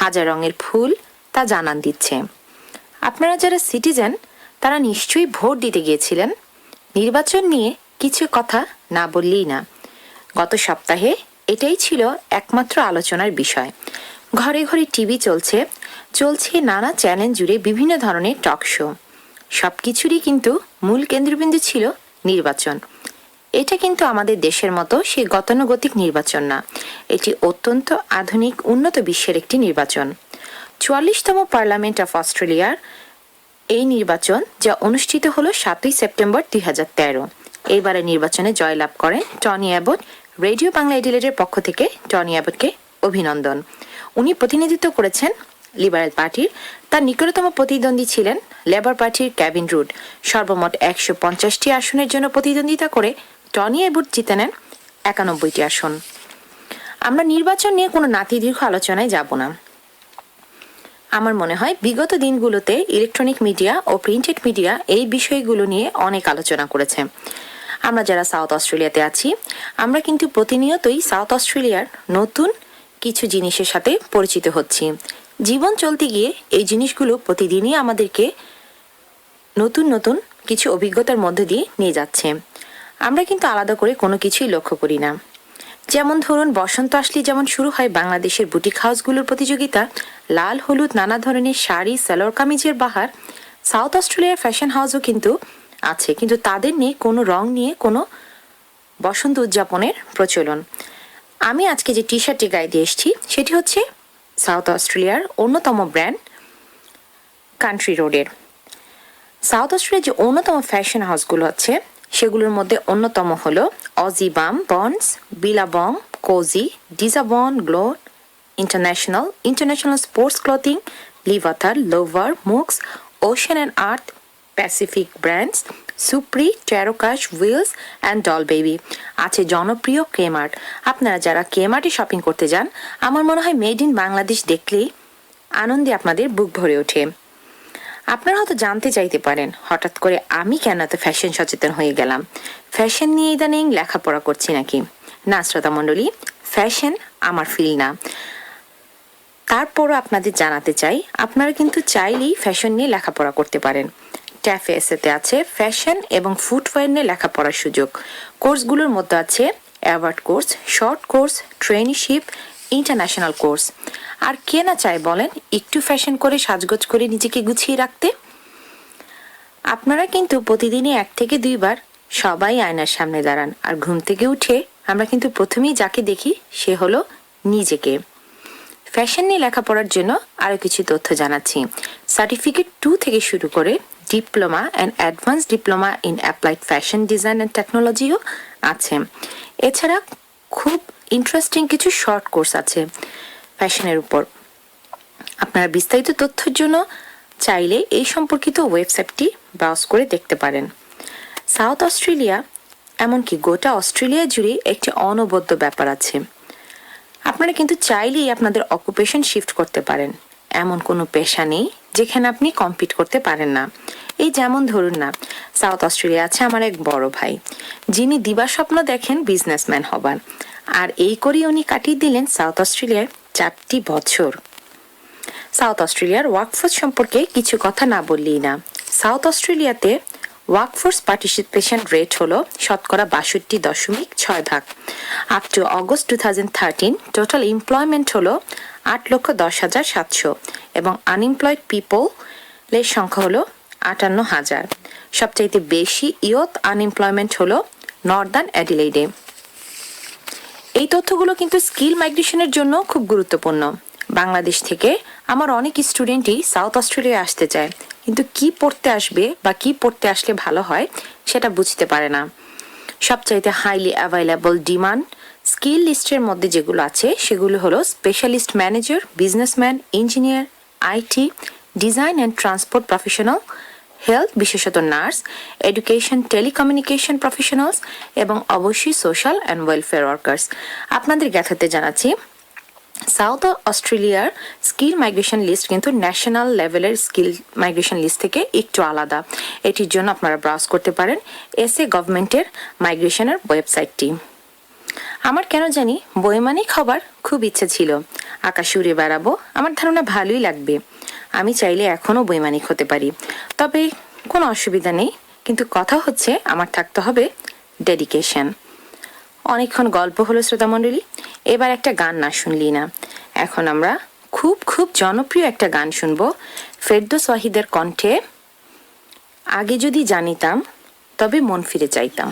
হাজার রঙের ফুল তা জানান দিচ্ছে। আপনারা যারা সিটিজেন তারা নিশ্চয়ই ভোট দিতে গিয়েছিলেন। নির্বাচন নিয়ে কিছু কথা না বললেই না। গত সপ্তাহে এটাই ছিল একমাত্র আলোচনার বিষয়। ঘরে ঘরে টিভি চলছে নানা চ্যানেল জুড়ে বিভিন্ন ধরনের টক শো। সবকিছুরই কিন্তু মূল কেন্দ্রবিন্দু ছিল নির্বাচন। এটা কিন্তু আমাদের দেশের মতো সে গতানুগতিক নির্বাচন না, এটি অত্যন্ত আধুনিক উন্নত বিশ্বের একটি নির্বাচন। ৪৪তম পার্লামেন্ট অফ অস্ট্রেলিয়ার এই নির্বাচন যা অনুষ্ঠিত হলো ৭ই সেপ্টেম্বর ২০১৩। এইবারের নির্বাচনে জয়লাভ করেন টনি অ্যাবট। রেডিও বাংলা এডিলেডের পক্ষ থেকে টনি অ্যাবটকে অভিনন্দন। উনি প্রতিনিধিত্ব করেছেন লিবারেল পার্টির। তার নিকটতম প্রতিদ্বন্দ্বী ছিলেন লেবার পার্টির কেভিন রুড। সর্বমোট ১৫০টি আসনের জন্য প্রতিদ্বন্দ্বিতা করে টনি অ্যাবট জিতে নেন ৯১টি আসন। আমরা নির্বাচন নিয়ে কোনো নাতিদীর্ঘ আলোচনায় যাব না। আমার মনে হয় বিগত দিনগুলোতে ইলেকট্রনিক মিডিয়া ও প্রিন্টেড মিডিয়া এই বিষয়গুলো নিয়ে অনেক আলোচনা করেছে। আমরা যারা সাউথ অস্ট্রেলিয়াতে আছি আমরা কিন্তু প্রতিনিয়তই সাউথ অস্ট্রেলিয়ার নতুন কিছু জিনিসের সাথে পরিচিত হচ্ছি। জীবন চলতে গিয়ে এই জিনিসগুলো প্রতিদিনই আমাদেরকে নতুন নতুন কিছু অভিজ্ঞতার মধ্যে দিয়ে নিয়ে যাচ্ছে। আমরা কিন্তু আলাদা করে কোনো কিছুই লক্ষ্য করি না। যেমন ধরুন, বসন্ত আসলে যেমন শুরু হয় বাংলাদেশের বুটিক হাউসগুলোর প্রতিযোগিতা, লাল হলুদ নানা ধরনের শাড়ি সালোয়ার কামিজের বাহার, সাউথ অস্ট্রেলিয়ার ফ্যাশন হাউসও কিন্তু আছে, কিন্তু তাদের নিয়ে কোনো রং নিয়ে কোনো বসন্ত উদযাপনের প্রচলন। আমি আজকে যে টি শার্টটি গায়ে দিয়ে এসেছি সেটি হচ্ছে সাউথ অস্ট্রেলিয়ার অন্যতম ব্র্যান্ড কান্ট্রি রোডের। সাউথ অস্ট্রেলিয়ার যে অন্যতম ফ্যাশন হাউসগুলো আছে সেগুলোর মধ্যে অন্যতম হলো Aussie Bum, Bonds, Billabong, Cozi, ডিজাবন, গ্লো, ইন্টারন্যাশনাল স্পোর্টস ক্লথিং, লিভাথার, Lover, Mooks, Ocean and Earth, Pacific Brands, Supre, Tarocash, Wills and Doll Baby. আছে জনপ্রিয় কেমার্ট। আপনারা যারা কেমার্টে শপিং করতে যান আমার মনে হয় মেড ইন বাংলাদেশ দেখলেই আনন্দে আপনাদের বুক ভরে ওঠে। আপনারা হয়তো জানতে চাইতে পারেন হঠাৎ করে আমি কেন এত ফ্যাশন সচেতন হয়ে গেলাম, ফ্যাশন নিয়ে ইদানিং লেখাপড়া করছি নাকি? না শ্রোতা মণ্ডলী, ফ্যাশন আমার ফিল না। তারপরও আপনাদের জানাতে চাই আপনারা কিন্তু চাইলেই ফ্যাশন নিয়ে লেখাপড়া করতে পারেন। ট্যাফে এসেতে আছে ফ্যাশন এবং ফুটওয়্যার নিয়ে লেখাপড়ার সুযোগ। কোর্সগুলোর মধ্যে আছে award course, short course, traineeship, international course. আর কে না চায় বলেন একটু ফ্যাশন করে সাজগোজ করে নিজেকে গুছিয়ে রাখতে? আপনারা কিন্তু প্রতিদিনই ১ থেকে ২ বার সবাই আয়নার সামনে দাঁড়ান, আর ঘুম থেকে উঠে আমরা কিন্তু প্রথমেই যাকে দেখি সে হলো নিজেকে। ফ্যাশন নিয়ে লেখাপড়ার জন্য আরও কিছু তথ্য জানাচ্ছি। সার্টিফিকেট 2 থেকে শুরু করে diploma and advance diploma in applied fashion design and টেকনোলজিও আছে। এছাড়া খুব ইন্টারেস্টিং কিছু শর্ট কোর্স আছে ফ্যাশনের উপর। আপনারা বিস্তারিত তথ্যের জন্য চাইলে এই সম্পর্কিত ওয়েবসাইটটি ব্রাউজ করে দেখতে পারেন। সাউথ অস্ট্রেলিয়া, এমনকি গোটা অস্ট্রেলিয়া জুড়ে একটি অনবদ্য ব্যাপার আছে। আপনারা কিন্তু চাইলেই আপনাদের অকুপেশন শিফট করতে পারেন। এমন কোনো পেশা নেই যেখানে আপনি কম্পিট করতে পারেন না। এই যেমন ধরুন না, সাউথ অস্ট্রেলিয়া আছে আমার এক বড় ভাই, যিনি দিবাস্বপ্ন দেখেন বিজনেসম্যান হবার, আর এই করেই উনি কাটিয়ে দিলেন সাউথ অস্ট্রেলিয়ার 4টি বছর। সাউথ অস্ট্রেলিয়ার ওয়ার্কফোর্স সম্পর্কে কিছু কথা না বললেই না। সাউথ অস্ট্রেলিয়াতে ওয়ার্কফোর্স পার্টিসিপেশন রেট হলো 62.6%। Up to August 2013 total employment হলো 8,10,700 এবং আনএমপ্লয়েড পিপলের সংখ্যা হলো 58,000। সবচাইতে বেশি ইয়থ আনএমপ্লয়মেন্ট হলো নর্দার্ন অ্যাডিলেইডে। এই তথ্যগুলো কিন্তু স্কিল মাইগ্রেশনের জন্য খুব গুরুত্বপূর্ণ। বাংলাদেশ থেকে আমার অনেক স্টুডেন্টই সাউথ অস্ট্রেলিয়ায় আসতে চায়, কিন্তু কি পড়তে আসবে বা কি পড়তে আসলে ভালো হয় সেটা বুঝতে পারে না। সবচাইতে হাইলি অ্যাভেলেবল ডিমান্ড স্কিল লিস্টের মধ্যে যেগুলো আছে সেগুলো হলো specialist manager, businessman, engineer, IT, design and transport professional, health বিশেষত নার্স, এডুকেশন, টেলিকমিউনিকেশন প্রফেশনালস এবং অবশ্যই সোশ্যাল অ্যান্ড ওয়েলফেয়ার ওয়ার্কার্স। আপনাদের জ্ঞাতার্থে জানাচ্ছি সাউথ অস্ট্রেলিয়ার স্কিল মাইগ্রেশন লিস্ট কিন্তু ন্যাশনাল লেভেলের স্কিল মাইগ্রেশন লিস্ট থেকে একটু আলাদা। এটির জন্য আপনারা ব্রাউজ করতে পারেন এসএ গভর্নমেন্টের মাইগ্রেশনের ওয়েবসাইটটি। আমার কেন জানি বৈমানিক হবার খুব ইচ্ছে ছিল। আকাশে উড়ে বেড়াবো, আমার ধারণা ভালোই লাগবে। আমি চাইলে এখনও বৈমানিক হতে পারি, তবে কোনো অসুবিধা নেই। কিন্তু কথা হচ্ছে আমার থাকতে হবে ডেডিকেশন। অনেকক্ষণ গল্প হলো শ্রোতামণ্ডলী, এবার একটা গান না শুনলি না। এখন আমরা খুব খুব জনপ্রিয় একটা গান শুনবো ফেরদৌস ওয়াহিদের কণ্ঠে, আগে যদি জানিতাম তবে মন ফিরে চাইতাম।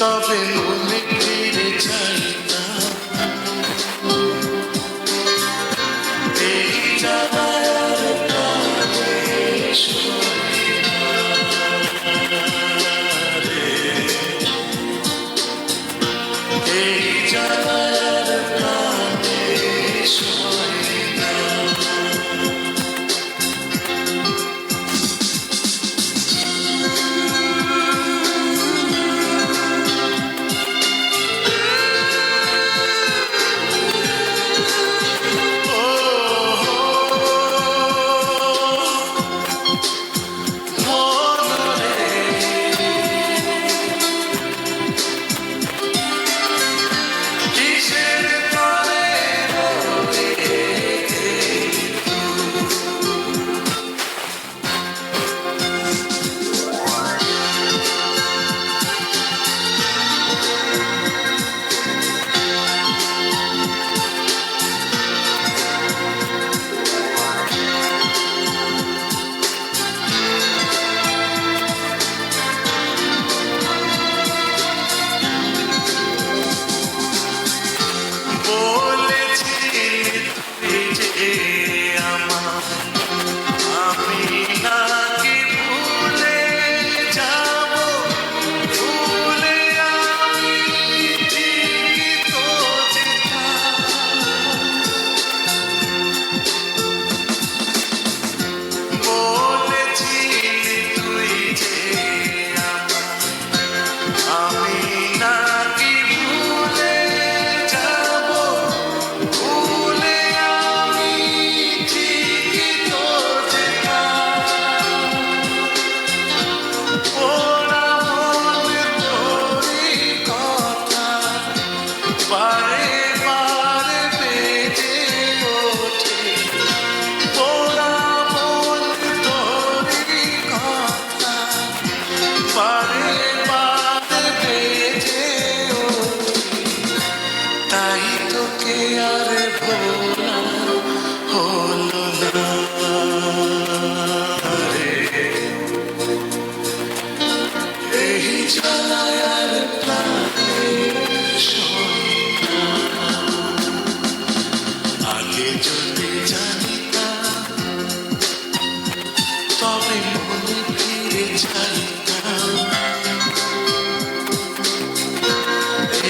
তবে মনে ফিরে চাইতাম,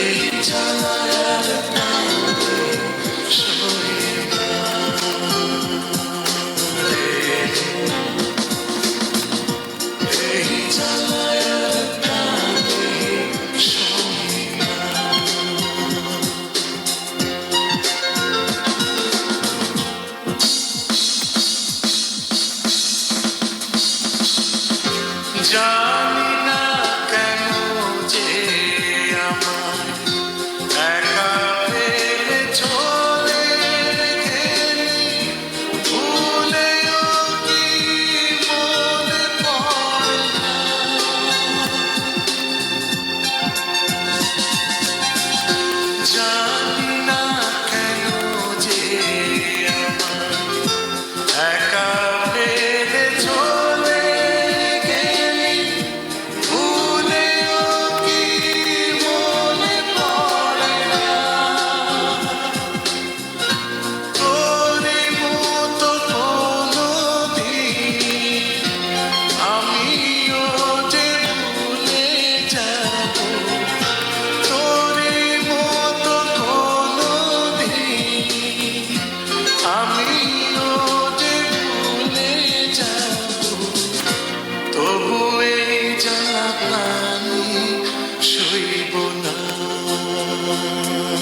এই জানার কানে শুনি রে, এই জানার কানে শুনি না। জানি না কেন যে আমার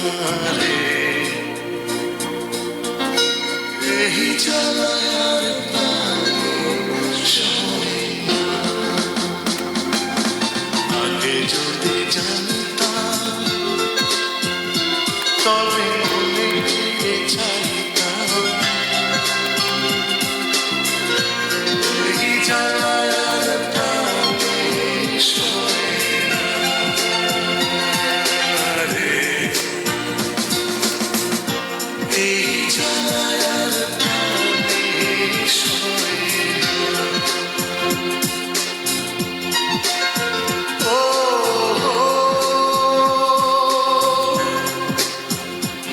রে এই জ্বালায় আর আগে যদি জানতাম তবে মনে ফিরে চাইতাম এই জ্বালায় আর প্রাণে সয় না রে এই জ্বালায় আর প্রাণে সয় না ও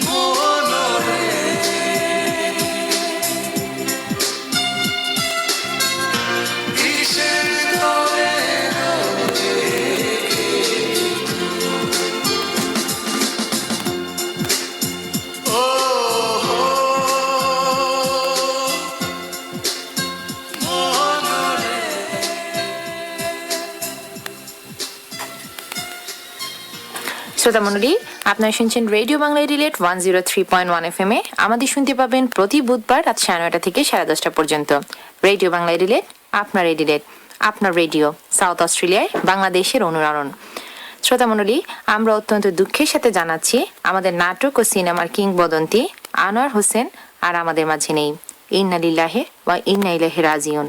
মন রে কিসের তরে ও মন রে শ্রোতা মণ্ডলী, আপনারা শুনছেন রেডিও বাংলা রিলেট 103.1 FM এ। আমাদের শুনতে পাবেন প্রতি বুধবার রাত 9:30 থেকে 10:30 পর্যন্ত। রেডিও বাংলা রিলেট, আপনার রিলেট, আপনার রেডিও, সাউথ অস্ট্রেলিয়ায় বাংলাদেশের অনুরণন। শ্রোতা মণ্ডলী, আমরা অত্যন্ত দুঃখের সাথে জানাচ্ছি আমাদের নাটক ও সিনেমার কিংবদন্তি আনোয়ার হোসেন আর আমাদের মাঝে নেই। ইন্না লিল্লাহি ওয়া ইন্না ইলাইহি রাজিউন।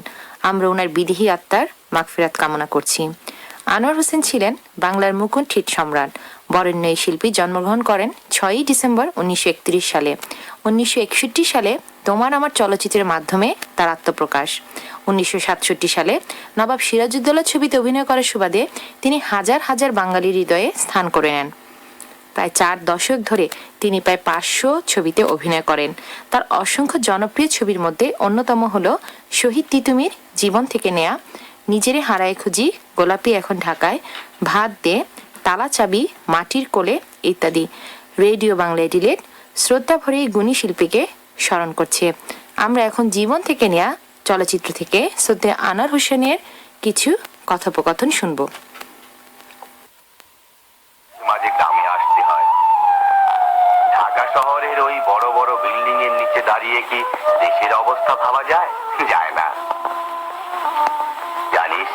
আমরা ওনার বিদেহী আত্মার মাগফিরাত কামনা করছি। আনোয়ার হোসেন ছিলেন বাংলার মুকুটহীন সম্রাট। বরেণ্য এই শিল্পী জন্মগ্রহণ করেন 6ই ডিসেম্বর 1931 সালে। 1961 সালে তোমার আমার চলচ্চিত্রের মাধ্যমে তার আত্মপ্রকাশ। 1967 সালে নবাব সিরাজউদ্দৌলা ছবিতে অভিনয় করার সুবাদে তিনি হাজার হাজার বাঙালির হৃদয়ে স্থান করে নেন। প্রায় 4 দশক ধরে তিনি প্রায় 500 ছবিতে অভিনয় করেন। তার অসংখ্য জনপ্রিয় ছবির মধ্যে অন্যতম হল শহীদ তিতুমির জীবন থেকে নেয়া, নিজেরে হারায় খুঁজি, গোলাপি এখন ঢাকায়, ভাত দে, তালা চাবি, মাটির কোলে ইত্যাদি। রেডিও বাংলা রিলেট শ্রদ্ধা ভরে এই গুণী শিল্পীকে স্মরণ করছে। আমরা এখন জীবন থেকে নেয়া চলচ্চিত্র থেকে শ্রদ্ধা আনোয়ার হোসেনের কিছু কথোপকথন শুনবো। মাঝে গ্রামে আসতে হয়। ঢাকা শহরের ওই বড় বড় বিল্ডিং এর নিচে দাঁড়িয়ে কি দেশের অবস্থা ভাবা যায়? যায় না। জানিস,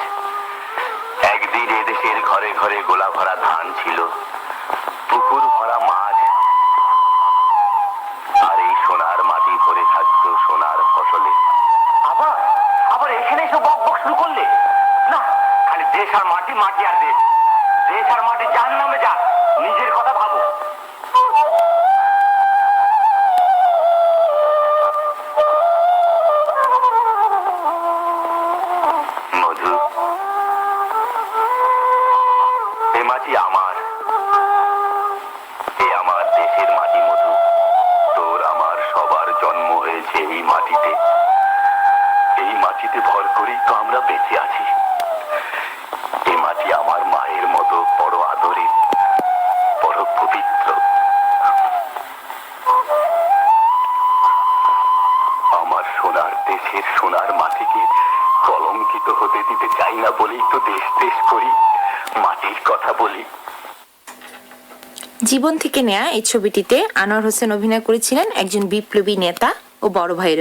একদিন এদেশের ঘরে ঘরে গোলা ভরা ধান ছিল, পুকুর ভরা মাছ, আর এই সোনার মাটি ভরে থাকতো সোনার ফসলে। আবার আবার এখানে এসে বক বক শুরু করলে? না, খালি দেশ আর মাটি, মাটি আর দেশ। দেশ আর মাটি যার নামে যাক, নিজের কথা ভাবো। মধু, এ মাটি আমার, এ আমার দেশের মাটি। মধু, তোর আমার সবার জন্ম হয়েছে এই মাটিতে। এই মাটিতে ভর করেই তো আমরা বেঁচে আছি। এই মাটি আমার মায়ের মতো বড় আদরের, বড় পবিত্র। আমার সোনার দেশের সোনার মাটিকে কলঙ্কিত হতে দিতে চাই না বলেই তো দেশ দেশ করি, মাটির কথা বলি। জীবন থেকে নেয়া এই ছবিটিতে আনোয়ার হোসেন অভিনয় করেছিলেন একজন বিপ্লবী নেতা ও বড় ভাইয়ের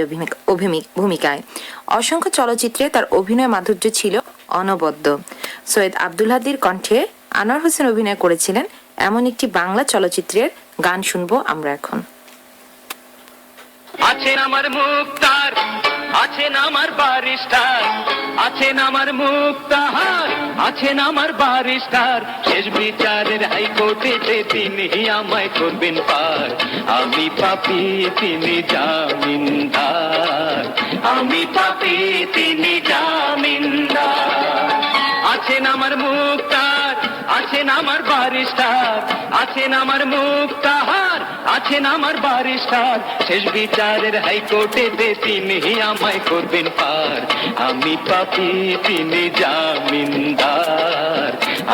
ভূমিকায়। অসংখ্য চলচ্চিত্রে তার অভিনয় মাধুর্য ছিল অনবদ্য। সৈয়দ আব্দুল হাদীর কণ্ঠে আনোয়ার হোসেন অভিনয় করেছিলেন এমন একটি বাংলা চলচ্চিত্রের গান শুনবো আমরা এখন। আছেন আমার মুক্তার, আছেন আমার বারিস্টার, আছেন আমার মুক্তার, আছেন আমার বারিস্টার। শেষ বিচারের হাইকোর্টে তিনি আমায় করবেন পার। আমি পাপী, তিনি জামিনদার। আমি পাপী, তিনি জামিনদার। আছেন আমার মুক্তার, আছেন আমার বারিস্টার, আছেন আমার মুক্তার, আছেন আমার বারিস্টার। শেষ বিচারের হাইকোর্টে তিনি আমায় করবেন পার। আমি পাপী, তিনি জামিনদার।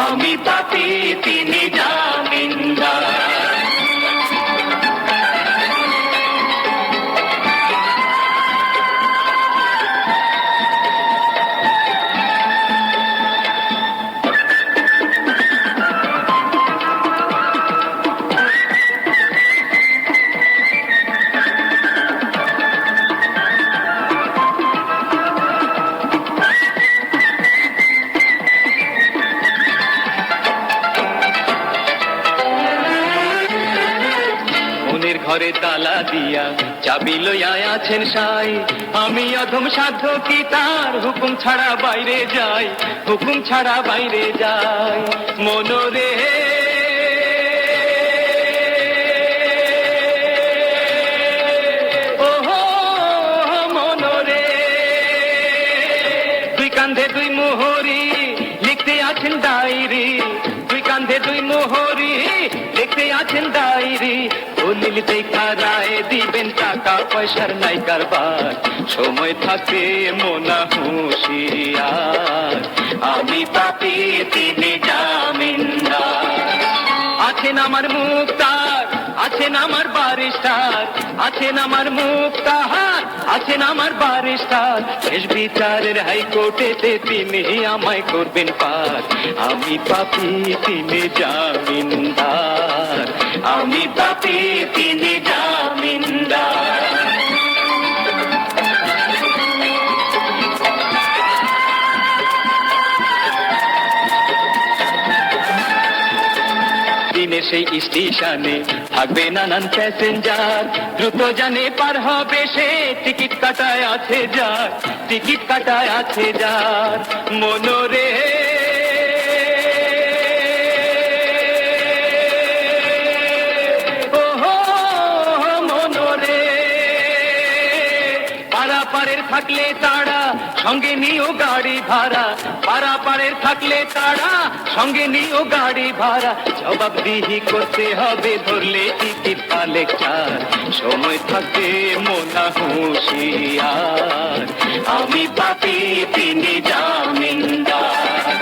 আমি পাপী, তিনি জামিনদার। ঘরে তালা দিয়া চাবি লইয়া আছেন সাই আমি অধম সাধ্য কি তার হুকুম ছাড়া বাইরে যাই হুকুম ছাড়া বাইরে যাই মনোরে ওহো মনোরে দুই কান্ধে দুই মোহরি লিখতে আছেন ডায়েরি দুই কান্ধে দুই মোহরি লিখতে আছেন ডায়েরি দলিল দেখা রায় দিবেন টাকা পয়সার নাই কারবার সময় থাকে মোনা হুঁশিয়ার আমি পাপি তিনি জামিনদার আছেন আমার মুক্তার আছেন আমার বারিস্টার আছেন আমার মুক্তার আছেন আমার বারিস্টার শেষ বিচারের হাইকোর্টেতে তিনি আমায় করবেন পার আমি পাপি তিনি জামিনদার আমি পাপি তিনি জামিনদার দিনে সেই স্টেশনে থাকবে নানান প্যাসেঞ্জার দ্রুত জানে পার হবে সে টিকিট কাটায় আছে যার টিকিট কাটায় আছে যার মনোরে ওহো মনোরে পারাপারের থাকলে তাড়া সঙ্গে নিও গাড়ি ভাড়া পারাপারের থাকলে তাড়া সঙ্গে নিও গাড়ি ভাড়া জবাবদিহি করতে হবে ধরলে টিকিট কালেক্টর সময় থাকে মোনা হুঁশিয়ার আমি পাপি তিনি জামিনদার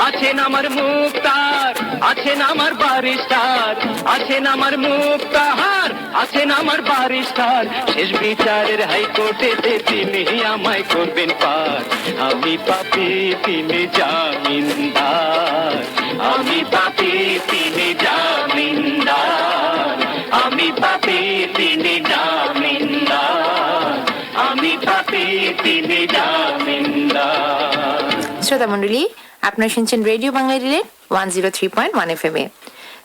আছেন আমার মুক্তার আছেন আমার বারিস্টার আছেন আমার মুক্তার আছেন আমার বারিস্টার শেষ বিচারের হাইকোর্টেতে তিনি আমায় করবেন পার আমি পাপি তিনি জামিনদার আমি পাপি তিনি জামিনদার আমি পাপি তিনি জামিনদার আমি পাপি তিনি জামিনদার শ্রোতামণ্ডলী, আপনারা শুনছেন রেডিও বাংলা রিলেট 103.1 FM এ।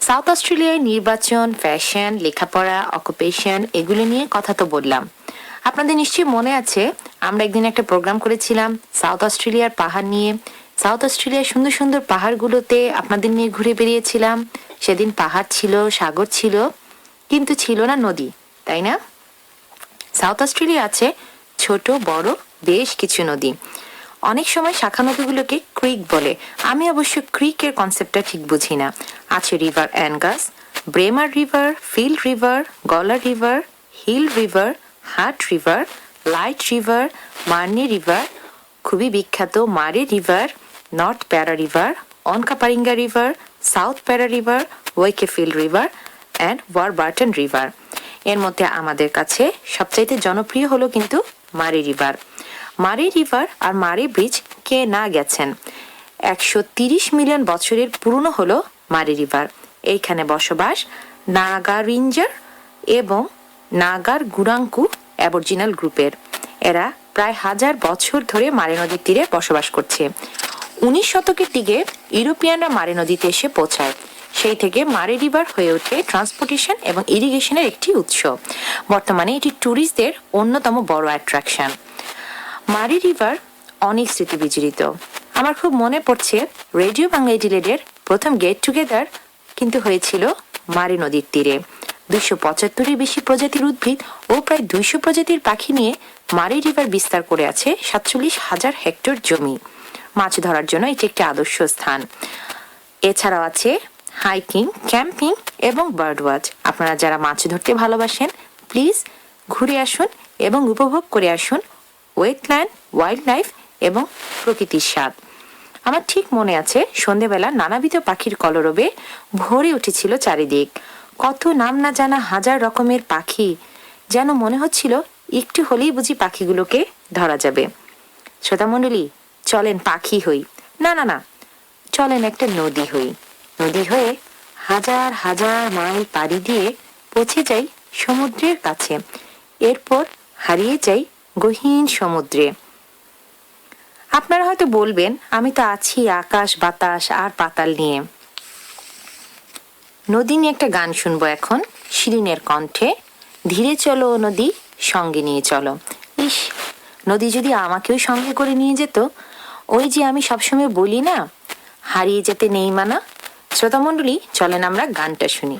সাউথ অস্ট্রেলিয়ায় নির্বাচন, ফ্যাশন, লেখাপড়া, অকুপেশন এগুলো নিয়ে কথা তো বললাম। আপনাদের নিশ্চয়ই মনে আছে আমরা একদিন একটা প্রোগ্রাম করেছিলাম সাউথ অস্ট্রেলিয়ার পাহাড় নিয়ে। সাউথ অস্ট্রেলিয়ার সুন্দর সুন্দর পাহাড়গুলোতে আপনাদের নিয়ে ঘুরে বেরিয়েছিলাম। সেদিন পাহাড় ছিল, সাগর ছিল, কিন্তু ছিল না নদী, তাই না? সাউথ অস্ট্রেলিয়া আছে ছোট বড় বেশ কিছু নদী। অনেক সময় শাখা নদীগুলোকে ক্রিক বলে। আমি অবশ্য ক্রিকের কনসেপ্টটা ঠিক বুঝি না। আছে river Angas, Bremer river, Field river, Gawler river, Hill river, Hutt river, Light river, Marne river, খুবই বিখ্যাত Murray river, North Para river, Onkaparinga river, South Para river, Wakefield river and Warburton river. এর মধ্যে আমাদের কাছে সবচাইতে জনপ্রিয় হলো কিন্তু মারে রিভার। মারে রিভার আর মারে ব্রিজ কে না গেছেন? 130 মিলিয়ন বছরের পুরনো হলো মারে রিভার। এইখানে বসবাস নাগারিঞ্জার এবং নাগার গুরাঙ্কু অ্যাবরিজিনাল গ্রুপের। এরা প্রায় 1000 বছর ধরে মারে নদীর তীরে বসবাস করছে। 19 শতকের দিকে ইউরোপিয়ানরা মারে নদীতে এসে পৌঁছায়। সেই থেকে মারে রিভার হয়ে ওঠে ট্রান্সপোর্টেশন এবং ইরিগেশনের একটি উৎস। বর্তমানে এটি ট্যুরিস্টদের অন্যতম বড় অ্যাট্রাকশন। মারে রিভার অনেক স্মৃতি বিজড়িত। আমার খুব মনে পড়ছে রেডিও বাংলা ডিলেডের প্রথম গেট টুগেদার কিন্তু হয়েছিল মারে নদীর তীরে। 275-এর বেশি প্রজাতির উদ্ভিদ ও প্রায় 200 প্রজাতির পাখি নিয়ে মারে রিভার বিস্তার করে আছে 47,000 হেক্টর জমি। মাছ ধরার জন্য এটি একটি আদর্শ স্থান। এছাড়াও আছে হাইকিং, ক্যাম্পিং এবং বার্ড ওয়াচ। আপনারা যারা মাছ ধরতে ভালোবাসেন প্লিজ ঘুরে আসুন এবং উপভোগ করে আসুন ওয়েটল্যান্ড, ওয়াইল্ড লাইফ এবং প্রকৃতির স্বাদ। আমার ঠিক মনে আছে সন্ধেবেলা নানাবিধ পাখির কলরবে ভরে উঠেছিল চারিদিক। কত নাম না জানা হাজার রকমের পাখি, যেন মনে হচ্ছিল একটু হলেই বুঝি পাখিগুলোকে ধরা যাবে। শ্রোতামণ্ডলী, চলেন পাখি হই, না না না, চলেন একটা নদী হই। নদী হয়ে হাজার হাজার মাইল পাড়ি দিয়ে পৌঁছে যাই সমুদ্রের কাছে। এরপর হারিয়ে যাই গহীন সমুদ্রে। আপনারা হয়তো বলবেন আমি তো আছি আকাশ, বাতাস আর পাতাল নিয়ে। নদী নিয়ে একটা গান শুনবো এখন শিরিনের কণ্ঠে। ধীরে চলো নদী, সঙ্গে নিয়ে চলো। ইস, নদী যদি আমাকেও সঙ্গে করে নিয়ে যেত। ওই যে আমি সবসময় বলি না, হারিয়ে যেতে নেই মানা। শ্রোতামণ্ডলী, চলেন আমরা গানটা শুনি।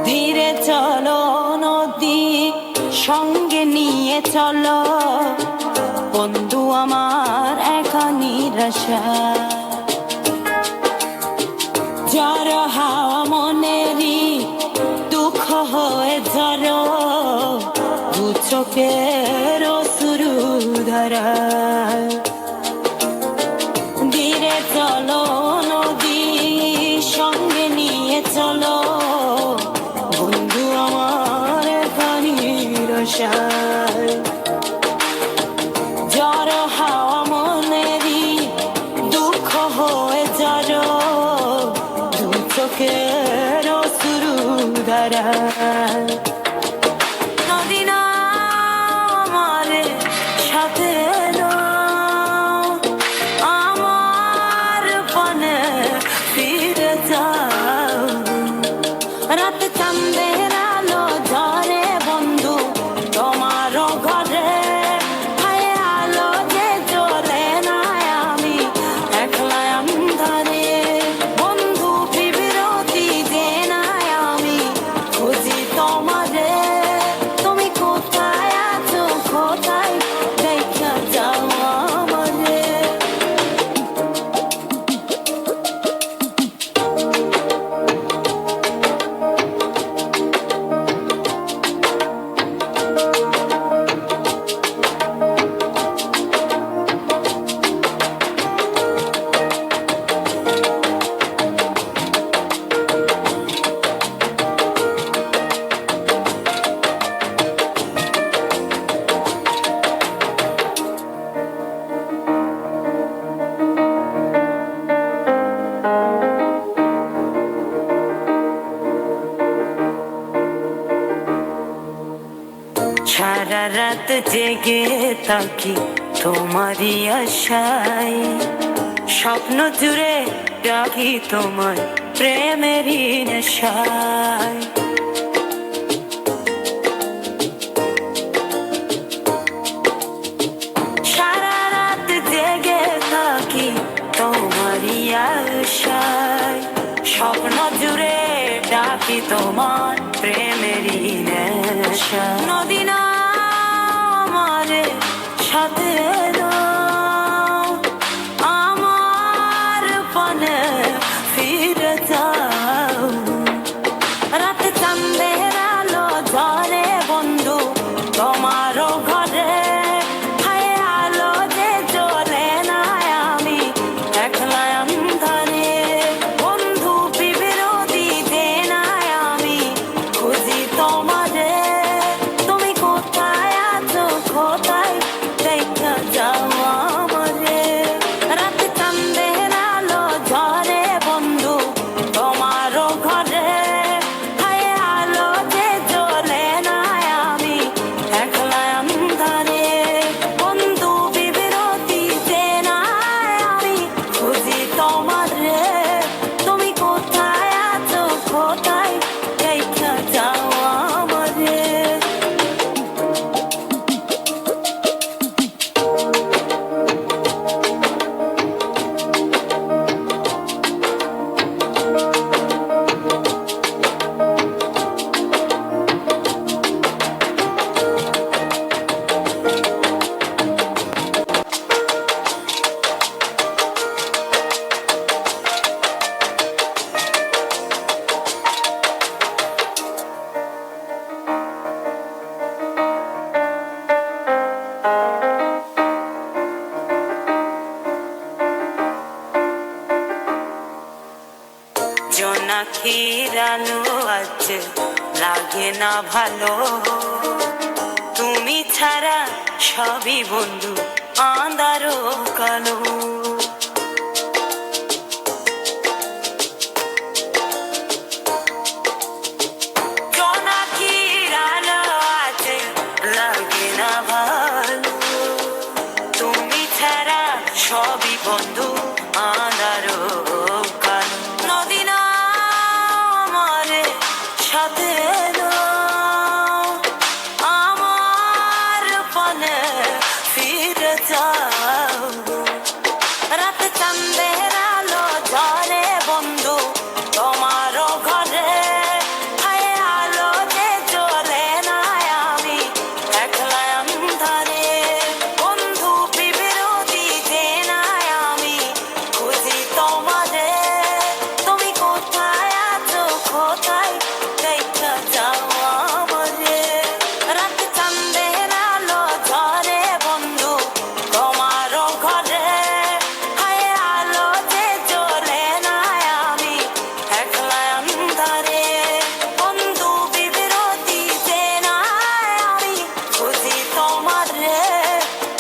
ধীরে চলো নদী, সঙ্গে নিয়ে চলো বন্ধু আমার একা নিরাশা। ঝড় হাওয়া মনেরই দুঃখ হয়ে ঝড়, দু চোখের শুরু ধরা। ধীরে চলো নদী, সঙ্গে নিয়ে চলো বন্ধু আমার পানির আশায়। ঝড় হাওয়া মনেরই দুঃখ হয়ে ঝড়, দু চোখের শুরু ধারা। নদী না আমার সাথে এলো, আমার পানে ফিরে যাও। রাত চাঁদের আলো ঝরে বন্ধু তোমার ঘরে, হায় আলো যে জ্বলে না আমি একলা অন্ধকারে। বন্ধু বিরতি যে না আমি খুঁজি তোমারে, তুমি কোথায় আছো কোথায় দেখা যাও আমারে। সারা রাত জেগে থাকি তোমারই আশায়, স্বপ্ন জুড়ে রাখি তোমার প্রেমেরই নেশায়। সারা রাত জেগে থাকি তোমারই আশায়, স্বপ্ন জুড়ে ডাকি তোমার প্রেমেরই নেশা। নদী না আমার সাথে এলো, আমার পানে ফিরে যাও। রাত চাঁদের আলো ঝরে বন্ধু তোমার ঘরে, হায় আলো যে জ্বলে না আমি একলা অন্ধকারে। বন্ধু বিরতি যে না আমি খুঁজি তোমারে, তুমি লাগে না ভালো তুমি ছাড়া সবই বন্ধু আঁধারো কালো জোনাকির আলো আছে লাগে না ভালো তুমি ছাড়া সবই বন্ধু আঁধারো কালো নদী না আমারে সাথে এলো আমার পানে ফিরে যাও রাত চাঁদের আলো ঝরে বন্ধু তোমারও ঘরে হায় আলো যে জ্বলে না আমি একলা অন্ধকারে বন্ধু বিবিরতি যে না আমি খুঁজি তোমারে তুমি কোথায় আছো কোথায় দেখা যাও আমারে রাত চাঁদের আলো ঝরে বন্ধু তোমারও ঘরে হায় আলো যে জ্বলে না আমি একলা অন্ধকারে বন্ধু বিবিরতি যে না আমি খুঁজি তোমারে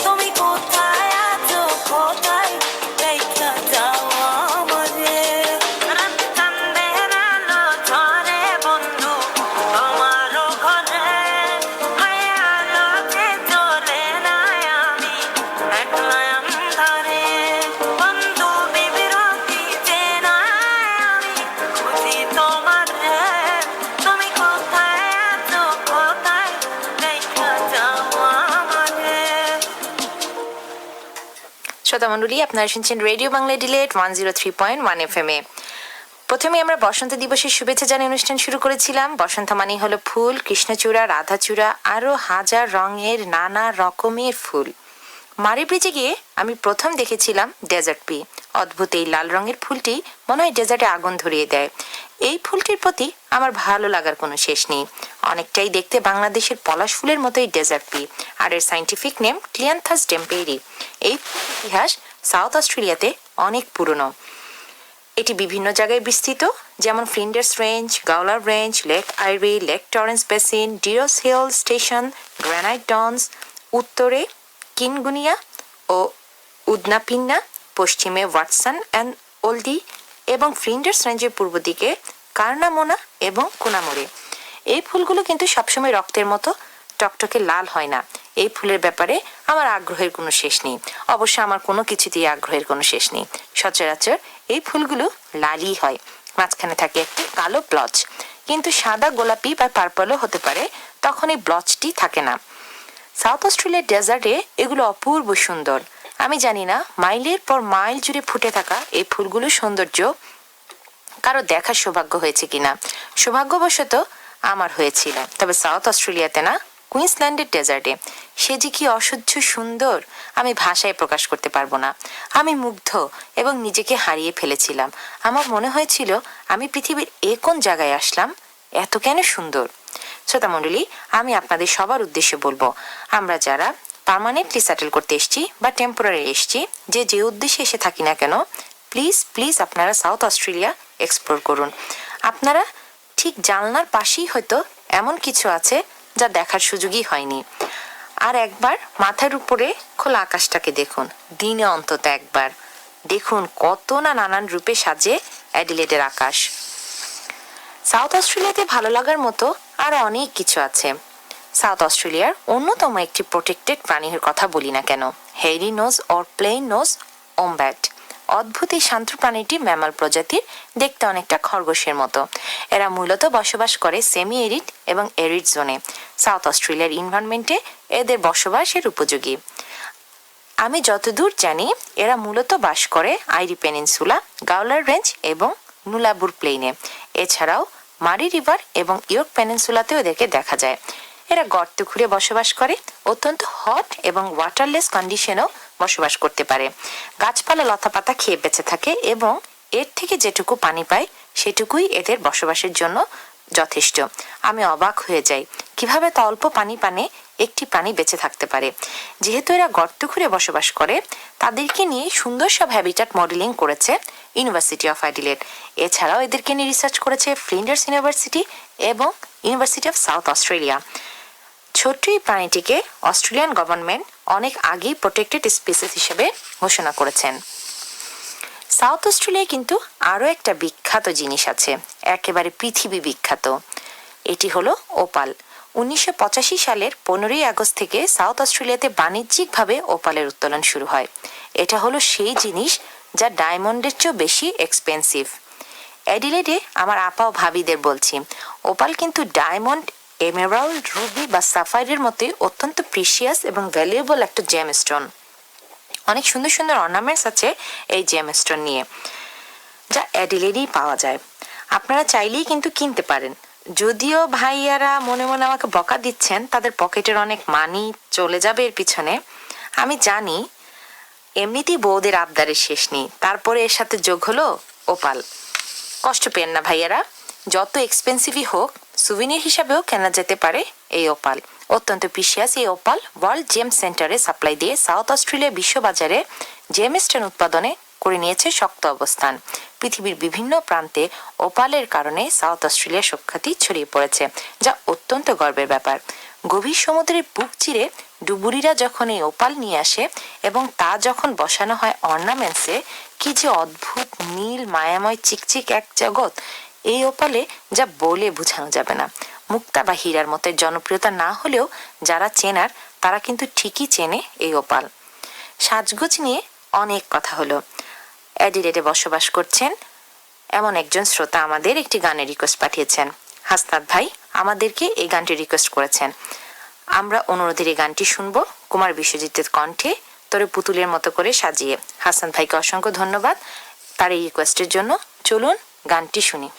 তুমি কোথায় আছো কোথায় দেখা যাও আমারে রাত চাঁদের আলো ঝরে বন্ধু তোমারও ঘরে হায় আলো যে জ্বলে না আমি একলা অন্ধকারে বন্ধু বিবিরতি যে না আমি খুঁজি তোমারে তুমি কোথায় আছো কোথায় দেখা যাও আমারে শ্রোতা মণ্ডলী, আপনারা শুনছেন রেডিও বাংলা ডিলেট 103.1 FM এ। প্রথমে আমরা বসন্ত দিবসের শুভেচ্ছা জানিয়ে অনুষ্ঠান শুরু করেছিলাম। বসন্ত মানেই হলো ফুল, কৃষ্ণচূড়া, রাধাচূড়া, আরো হাজার রঙের নানা রকমের ফুল। মারি ব্রিজে গিয়ে আমি প্রথম দেখেছিলাম ডেজার্ট পি। অদ্ভুত এই লাল রঙের ফুলটি মনে হয় ডেজার্টে আগুন ধরিয়ে দেয়। এই ফুলটির প্রতি আমার ভালো লাগার কোনো শেষ নেই। অনেকটাই দেখতে বাংলাদেশের পলাশ ফুলের মতোই ডেজার্ট পি, আর এর সাইন্টিফিক নেম ক্লিয়ান্থাস টেম্পেরি। এই ফুলের ইতিহাস সাউথ অস্ট্রেলিয়াতে অনেক পুরনো। এটি বিভিন্ন জায়গায় বিস্তৃত, যেমন Flinders Range, Gawler Range, Lake Eyre, Lake Torrens Basin, De Rose Hill Station, Granite Downs, উত্তরে কিনগুনিয়া ও উদনাপিন্না, পশ্চিমে ওয়াটসন অ্যান্ড ওল্ডি এবং ফ্লিন্ডার্স রেঞ্জের পূর্ব দিকে কার্নামোনা এবং কুনামোরে। এই ফুলগুলো কিন্তু সবসময় রক্তের মতো টকটকে লাল হয় না। এই ফুলের ব্যাপারে আমার আগ্রহের কোনো শেষ নেই। অবশ্য আমার কোনো কিছুতেই আগ্রহের কোনো শেষ নেই। সচরাচর এই ফুলগুলো লালই হয়, মাঝখানে থাকে একটি কালো ব্লচ, কিন্তু সাদা, গোলাপি বা পার্পলও হতে পারে, তখন এই ব্লচটি থাকে না। সাউথ অস্ট্রেলিয়ার ডেজার্টে এগুলো অপূর্ব সুন্দর। আমি জানি না মাইলের পর মাইল জুড়ে ফুটে থাকা এই ফুলগুলোর সৌন্দর্য কারো দেখার সৌভাগ্য হয়েছে কিনা। সৌভাগ্যবশত আমার হয়েছিল, তবে সাউথ অস্ট্রেলিয়াতে না, কুইন্সল্যান্ডের ডেজার্টে। সে যে কি অসহ্য সুন্দর আমি ভাষায় প্রকাশ করতে পারবো না। আমি মুগ্ধ এবং নিজেকে হারিয়ে ফেলেছিলাম। আমার মনে হয়েছিল আমি পৃথিবীর কোন জায়গায় আসলাম, এত কেন সুন্দর। শ্রোতা মণ্ডলী, আমি আপনাদের সবার উদ্দেশ্যে বলবো, আমরা যারা পার্মানেন্টলি সেটেল করতে এসেছি বা টেম্পোরারি এসেছি, যে উদ্দেশ্যে এসে থাকি না কেন, প্লিজ প্লিজ আপনারা সাউথ অস্ট্রেলিয়া এক্সপ্লোর করুন। আপনারা ঠিক জানলার পাশেই হয়তো এমন কিছু আছে যা দেখার সুযোগই হয়নি। আর একবার মাথার উপরে খোলা আকাশটাকে দেখুন, দিনে অন্তত একবার দেখুন কত না নানান রূপে সাজে অ্যাডিলেডের আকাশ। সাউথ অস্ট্রেলিয়াতে ভালো লাগার মতো আরো অনেক কিছু আছে। সাউথ অস্ট্রেলিয়ার অন্যতম একটি প্রোটেক্টেড প্রাণীর কথা বলি না কেন, hairy nose or plain nose wombat. অদ্ভুত এই শান্ত প্রাণীটি ম্যামাল প্রজাতির, দেখতে অনেকটা খরগোশের মতো। এরা মূলত বসবাস করে সেমি এরিড এবং এরিড জোনে। সাউথ অস্ট্রেলিয়ার ইনভায়রনমেন্টে এদের বসবাসের উপযোগী। আমি যতদূর জানি এরা মূলত বাস করে আইরি পেনিনসুলা, গাউলার রেঞ্জ এবং নুলাবুর প্লেইনে। এছাড়াও মারি রিভার এবং ইয়র্ক পেনিনসুলাতেও এদেরকে দেখা যায়। এরা গর্ত খুঁড়ে বসবাস করে, অত্যন্ত হট এবং ওয়াটারলেস কন্ডিশনেও বসবাস করতে পারে। গাছপালা লতাপাতা খেয়ে বেঁচে থাকে এবং এর থেকে যেটুকু পানি পায় সেটুকুই এদের বসবাসের জন্য যথেষ্ট। আমি অবাক হয়ে যাই কিভাবে তা অল্প পানি পানে একটি প্রাণী বেঁচে থাকতে পারে। যেহেতু এরা গর্ত খুঁড়ে বসবাস করে, তাদেরকে নিয়ে সুন্দর সব হ্যাবিটাট মডেলিং করেছে ইউনিভার্সিটি অফ অ্যাডিলেড। এছাড়াও এদেরকে নিয়ে রিসার্চ করেছে ফ্লিন্ডার্স ইউনিভার্সিটি এবং ইউনিভার্সিটি অফ সাউথ অস্ট্রেলিয়া। ছোট্ট এই প্রাণীটিকে অস্ট্রেলিয়ান গভর্নমেন্ট অনেক আগেই প্রোটেক্টেড স্পিসিস হিসেবে ঘোষণা করেছেন। সাউথ অস্ট্রেলিয়ায় কিন্তু আরও একটা বিখ্যাত জিনিস আছে, একেবারে পৃথিবী বিখ্যাত। এটি হলো ওপাল। 1985 সালের 15ই আগস্ট থেকে সাউথ অস্ট্রেলিয়াতে বাণিজ্যিকভাবে ওপালের উত্তোলন শুরু হয়। এটা হলো সেই জিনিস যা ডায়মন্ডের চেয়েও বেশি এক্সপেন্সিভ। অ্যাডিলেডে আমার আপা ও ভাবিদের বলছি, ওপাল কিন্তু ডায়মন্ড, এমেরাল্ড, রুবি বা সাফাইরের মতোই অত্যন্ত প্রিশিয়াস এবং ভ্যালুয়েবল একটা জেমস্টোন। অনেক সুন্দর সুন্দর অর্নামেন্টস আছে এই জেমস্টোন নিয়ে, যা অ্যাডিলেডেই পাওয়া যায়। আপনারা চাইলেই কিন্তু কিনতে পারেন। যদিও ভাইয়ারা মনে মনে আমাকে বকা দিচ্ছেন, তাদের পকেটের অনেক মানি চলে যাবে এর পিছনে। আমি জানি, এমনিতেই বউদের আবদারের শেষ নেই, তারপরে এর সাথে যোগ হলো ওপাল। কষ্ট পেন না ভাইয়ারা, যত এক্সপেন্সিভই হোক সুভিনির হিসাবেও কেনা যেতে পারে এই ওপাল। অত্যন্ত প্রিশিয়াস এই ওপাল ওয়ার্ল্ড জেম সেন্টারে সাপ্লাই দিয়ে সাউথ অস্ট্রেলিয়া বিশ্ববাজারে জেমস্টোন উৎপাদনে করে নিয়েছে শক্ত অবস্থান। পৃথিবীর বিভিন্ন প্রান্তে ওপালের কারণে সাউথ অস্ট্রেলিয়ার সুখ্যাতি ছড়িয়ে পড়েছে, যা অত্যন্ত গর্বের ব্যাপার। গভীর সমুদ্রের বুক চিরে ডুবুরিরা যখন এই ওপাল নিয়ে আসে এবং তা যখন বসানো হয় অর্নামেন্টসে, কি যে অদ্ভুত নীল মায়াময় চিকচিক এক জগৎ এই ওপালে, যা বলে বোঝানো যাবে না। মুক্তা বা হীরার মতো জনপ্রিয়তা না হলেও যারা চেনার তারা কিন্তু ঠিকই চেনে এই ওপাল। সাজগোজ নিয়ে অনেক কথা হলো। অ্যাডিলেডে বসবাস করছেন এমন একজন শ্রোতা আমাদের একটি গানের রিকোয়েস্ট পাঠিয়েছেন। হাসনাত ভাই আমাদেরকে এই গানটি রিকোয়েস্ট করেছেন। আমরা অনুরোধের এই গানটি শুনবো কুমার বিশ্বজিতের কণ্ঠে, তোরে পুতুলের মতো করে সাজিয়ে। হাসান ভাইকে অসংখ্য ধন্যবাদ তার এই রিকোয়েস্টের জন্য। চলুন গানটি শুনি।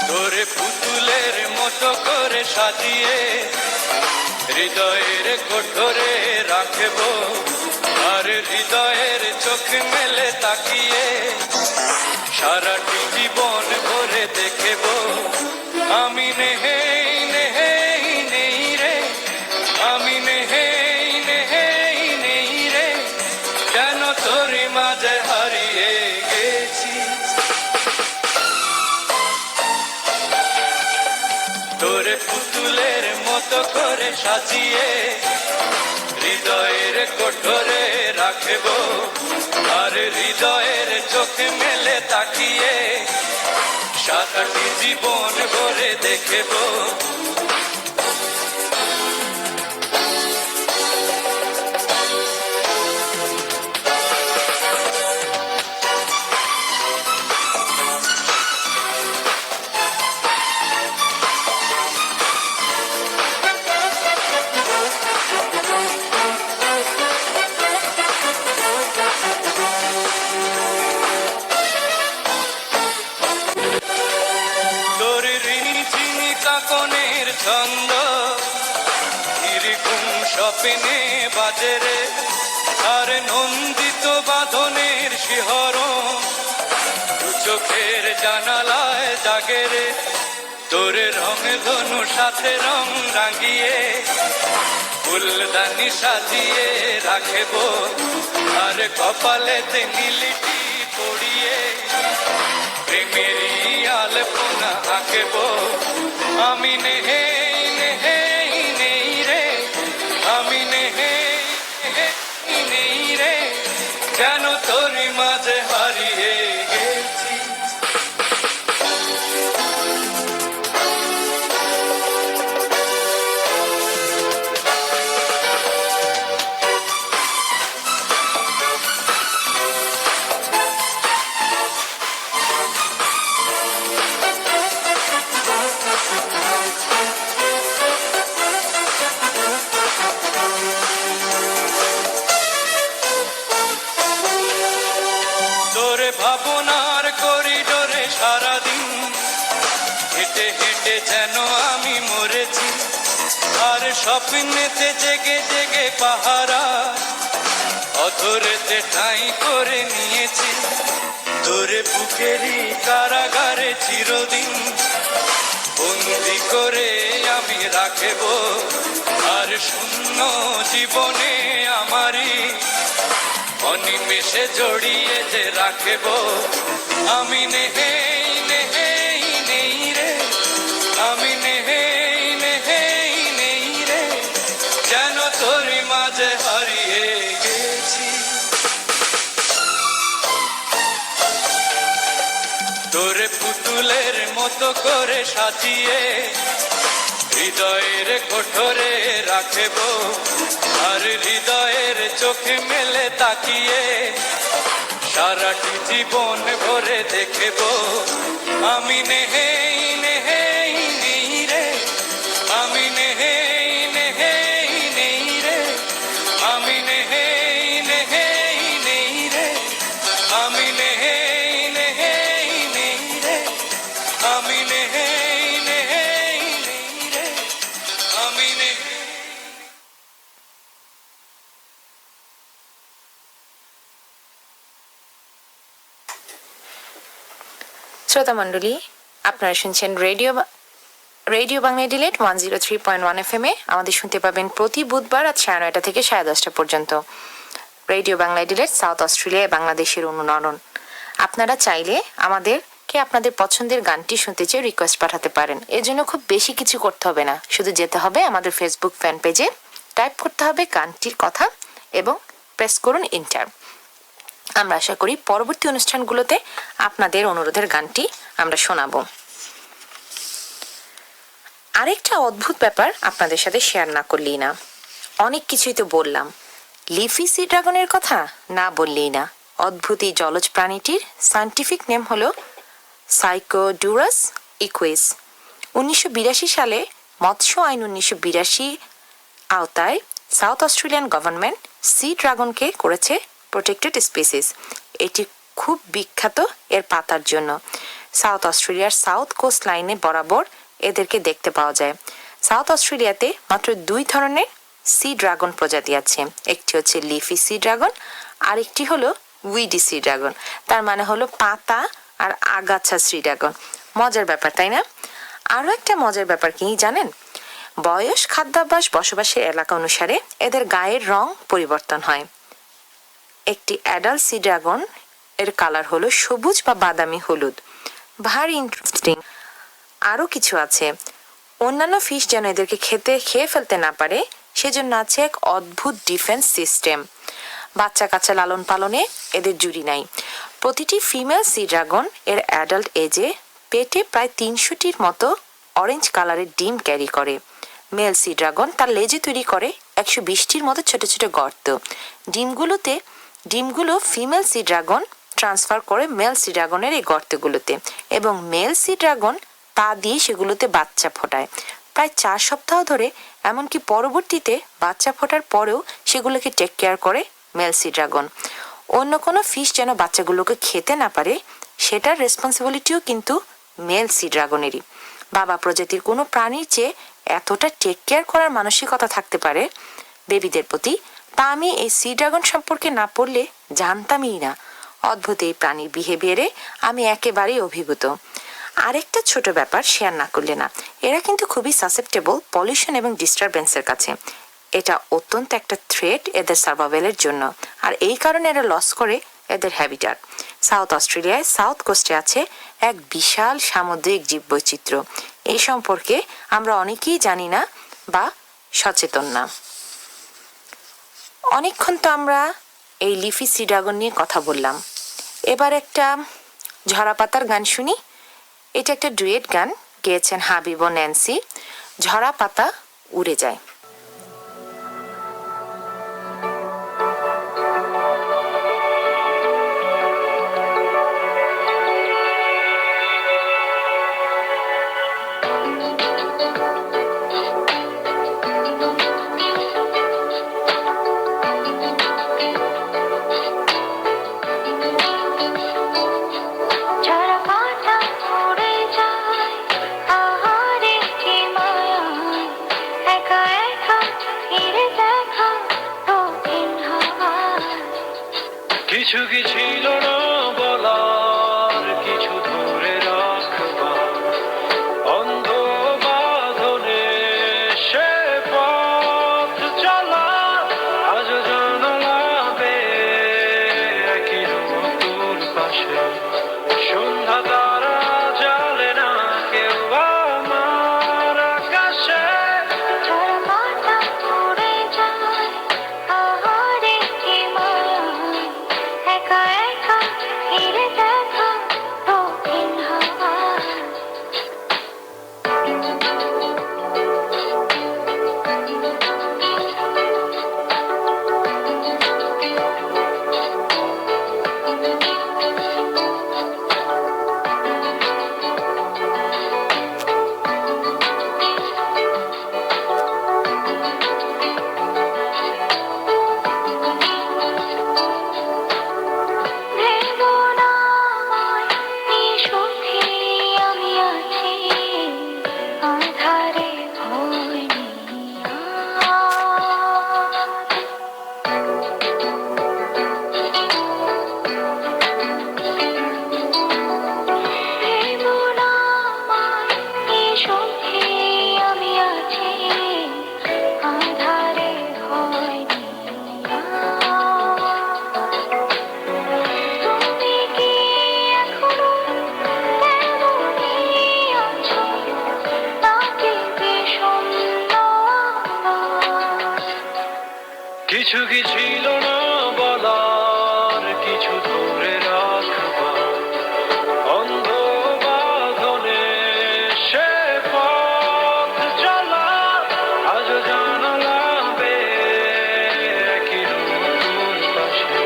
তোরে পুতুলের মতো করে সাজিয়ে হৃদয়ের কোঠরে রাখবো, আর হৃদয়ের চোখ মেলে তাকিয়ে সারাটি জীবন ভরে দেখব। আমি নেহেই নেহেই নেই রে, আমি নেহেই নেহেই নেই রে, কেন তোর মাঝে হারিয়ে গেছি। তোরে পুতুলের মতো করে সাজিয়ে হৃদয়ের কোঠরে রাখবো, আর হৃদয়ের চোখ মেলে তাকিয়ে সারাটি জীবন ভরে দেখবো। তোর রিঝিনি কাকনের ছন্দ এরকম স্বপ্নে বাজে রে, আর নন্দিত বাঁধনের শিহরণ দু চোখের জানালায় জাগে রে। তোর রং ধনু সাথে রং রাঙিয়ে ফুলদানি সাজিয়ে রাখবো, আর কপালেতে নীলটি পড়িয়ে প্রেমেরই আলপনা আঁকবো। আমি নেহেই নেহেই নেই রে, আমি নেহেই নেহেই নেই রে, কেন তোর মাঝে হারিয়ে গেছি। ভাবনার করিডোরে সারাদিন হেঁটে হেঁটে যেন আমি মরেছি, আর স্বপ্নেতে জেগে জেগে পাহারা অধরেতে ঠাঁই করে নিয়েছি। তোর বুকেরই কারাগারে চিরদিন বন্দি করে আমি রাখব, আর শূন্য জীবনে আমারই অনিমেষে জড়িয়ে যে রাখব। আমি নেহেই নেহেই নেই রে, আমি নেহেই নেহেই নেই রে, যেন তোরই মাঝে হারিয়ে গেছি। তোরে পুতুলের মতো করে সাজিয়ে হৃদয়ের কোঠরে রাখব, আর হৃদয়ের চোখে মেলে তাকিয়ে সারাটি জীবন ভরে দেখব। আমি নেহেই নেহেই নেই রে, আমি নেহেই নেহেই নেই রে, আমি নেহেই নেহেই নেই রে, আমি নেহেই নেহেই নেই রে, আমি নেহেই নেহেই নেই রে, আমি নেহেই। শ্রোতা মণ্ডলী, আপনারা শুনছেন রেডিও বাংলা ডিলেট 103.1 FM এ। আমাদের শুনতে পাবেন প্রতি বুধবার রাত 9:30 থেকে 10:30 পর্যন্ত। Radio Bangla delete south Australia বাংলাদেশের অনুরণন। আপনারা চাইলে আমাদেরকে আপনাদের পছন্দের গানটি শুনতে চেয়ে রিকোয়েস্ট পাঠাতে পারেন। এর জন্য খুব বেশি কিছু করতে হবে না, শুধু যেতে হবে আমাদের ফেসবুক ফ্যান পেজে, টাইপ করতে হবে গানটির কথা এবং প্রেস করুন ইন্টার। আমরা আশা করি পরবর্তী অনুষ্ঠানগুলোতে আপনাদের অনুরোধের গানটি আমরা শোনাবো। আরেকটা অদ্ভুত ব্যাপার আপনাদের সাথে শেয়ার না করলেই না। অনেক কিছুই তো বললাম, লিফি সি ড্রাগনের কথা না বললেই না। অদ্ভুত এই জলজ প্রাণীটির সায়েন্টিফিক নেম হলো সাইকোডুরাস ইকুইস। 1982 সালে মৎস্য আইন 1982 আওতায় সাউথ অস্ট্রেলিয়ান গভর্নমেন্ট সি ড্রাগনকে করেছে প্রোটেক্টেড স্পিসিস। এটি খুব বিখ্যাত এর পাতার জন্য। সাউথ অস্ট্রেলিয়ার সাউথ কোস্ট লাইনে বরাবর এদেরকে দেখতে পাওয়া যায়। সাউথ অস্ট্রেলিয়াতে মাত্র 2 ধরনের সি ড্রাগন প্রজাতি আছে। একটি হচ্ছে লিফি সি ড্রাগন, আর একটি হলো উইডি সি ড্রাগন। তার মানে হলো পাতা আর আগাছা সি ড্রাগন। মজার ব্যাপার, তাই না? আরও একটা মজার ব্যাপার কি জানেন? বয়স, খাদ্যাভ্যাস, বসবাসের এলাকা অনুসারে এদের গায়ের রং পরিবর্তন হয়। একটি অ্যাডাল্ট সি ড্রাগন এর কালার হলো সবুজ বা বাদামি হলুদ। ভারী ইন্টারেস্টিং। আরও কিছু আছে। অন্যান্য ফিশ যেন এদেরকে খেয়ে ফেলতে না পারে, সেজন্য আছে এক অদ্ভুত ডিফেন্স সিস্টেম। বাচ্চা কাচ্চা লালন পালনে এদের জুড়ি নাই। প্রতিটি ফিমেল সি ড্রাগন এর অ্যাডাল্ট এজে পেটে প্রায় 300টির মতো অরেঞ্জ কালারের ডিম ক্যারি করে। মেল সি ড্রাগন তার লেজে তৈরি করে 120টির মতো ছোট ছোট গর্ত। ডিমগুলো ফিমেল সি ড্রাগন ট্রান্সফার করে মেল সি ড্রাগনের এই গর্তগুলোতে, এবং মেল সি ড্রাগন তা দিয়ে সেগুলোতে বাচ্চা ফোটায় প্রায় 4 সপ্তাহ ধরে। এমনকি পরবর্তীতে বাচ্চা ফোটার পরেও সেগুলোকে টেক কেয়ার করে মেল সি ড্রাগন। অন্য কোনো ফিশ যেন বাচ্চাগুলোকে খেতে না পারে, সেটার রেসপন্সিবিলিটিও কিন্তু মেল সি ড্রাগনেরই। বাবা প্রজাতির কোনো প্রাণীর চেয়ে এতটা টেক কেয়ার করার মানসিকতা থাকতে পারে বেবিদের প্রতি, তা আমি এই সি ড্রাগন সম্পর্কে না পড়লে জানতামই না। অদ্ভুত এই প্রাণীর বিহেভিয়ারে আমি একেবারেই অভিভূত। আরেকটা ছোট ব্যাপার শেয়ার না করলে না, এরা কিন্তু খুবই সাসেপ্টেবল পলিউশন এবং ডিস্টারবেন্সের কাছে। এটা অত্যন্ত একটা থ্রেট এদের সার্ভাইভালের জন্য, আর এই কারণে এরা লস করে এদের হ্যাবিটাট। সাউথ অস্ট্রেলিয়ায় সাউথ কোস্টে আছে এক বিশাল সামুদ্রিক জীববৈচিত্র্য। এই সম্পর্কে আমরা অনেকেই জানি না বা সচেতন না। অনেকক্ষণ তো আমরা এই লিফি সি ড্রাগন নিয়ে কথা বললাম। এবার একটা ঝরা পাতার গান শুনি। এটা একটা ডুয়েট গান গেয়েছেন হাবিব ও ন্যান্সি। ঝরা পাতা উড়ে যায়। কিছু কি ছিল না বলার, কিছু ধরে রাখবার অন্ধ বাঁধনে সে পথ চলা, আজ জানালা বেয়ে একই নতুন পাশে সন্ধ্যা তারা জালে না কেউ আমার আকাশে। কিছু কি ছিল না বলার, কিছু ধরে রাখবার অন্ধ বাঁধনে সে পথ চলা, আজ জানালা বেয়ে একই নতুন পাশে